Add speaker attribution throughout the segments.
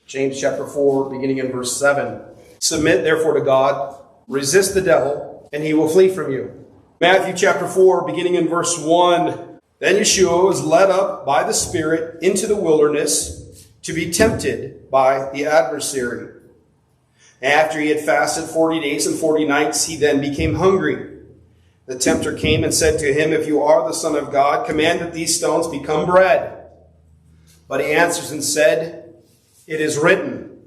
Speaker 1: James chapter 4, beginning in verse 7. Submit therefore to God, resist the devil, and he will flee from you. Matthew chapter 4, beginning in verse 1. Then Yeshua was led up by the Spirit into the wilderness to be tempted by the adversary. After he had fasted 40 days and 40 nights, he then became hungry. The tempter came and said to him, "If you are the Son of God, command that these stones become bread." But he answers and said, "It is written,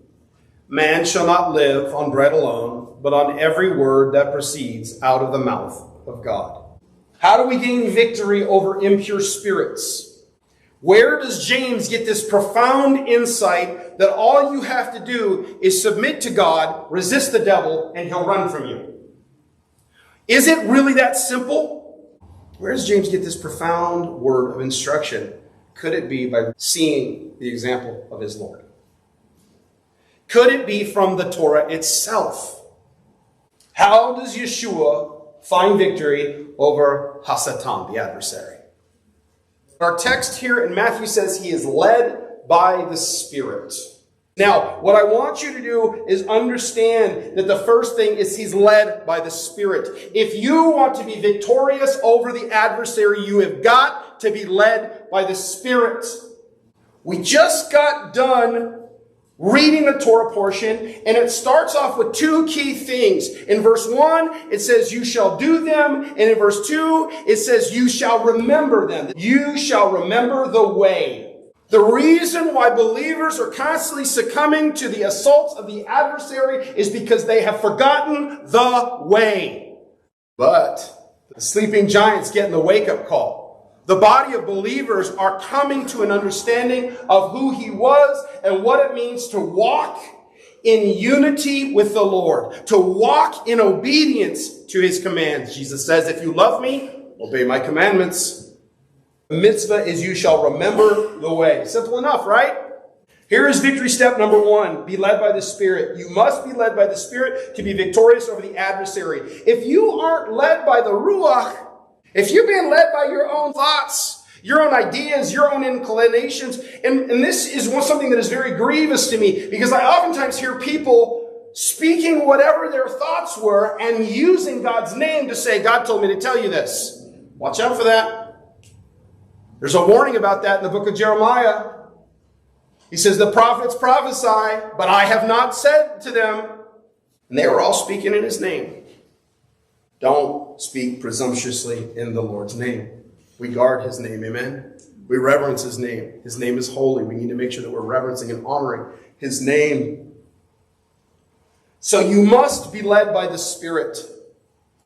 Speaker 1: man shall not live on bread alone, but on every word that proceeds out of the mouth of God." How do we gain victory over impure spirits? Where does James get this profound insight that all you have to do is submit to God, resist the devil, and he'll run from you? Is it really that simple? Where does James get this profound word of instruction? Could it be by seeing the example of his Lord? Could it be from the Torah itself? How does Yeshua find victory over Hasatan, the adversary? Our text here in Matthew says he is led by the Spirit. Now, what I want you to do is understand that the first thing is he's led by the Spirit. If you want to be victorious over the adversary, you have got to be led by the Spirit. We just got done reading the Torah portion, and it starts off with two key things. In verse 1, it says, "You shall do them." And in verse 2, it says, "You shall remember them." You shall remember the way. The reason why believers are constantly succumbing to the assaults of the adversary is because they have forgotten the way. But the sleeping giant's getting the wake-up call. The body of believers are coming to an understanding of who he was and what it means to walk in unity with the Lord, to walk in obedience to his commands. Jesus says, "If you love me, obey my commandments." The mitzvah is you shall remember the way. Simple enough, right? Here is victory step number 1. Be led by the Spirit. You must be led by the Spirit to be victorious over the adversary. If you aren't led by the Ruach, if you're being led by your own thoughts, your own ideas, your own inclinations, and this is something that is very grievous to me, because I oftentimes hear people speaking whatever their thoughts were and using God's name to say, "God told me to tell you this." Watch out for that. There's a warning about that in the book of Jeremiah. He says, "The prophets prophesy, but I have not said to them." And they were all speaking in his name. Don't speak presumptuously in the Lord's name. We guard his name, amen? We reverence his name. His name is holy. We need to make sure that we're reverencing and honoring his name. So you must be led by the Spirit.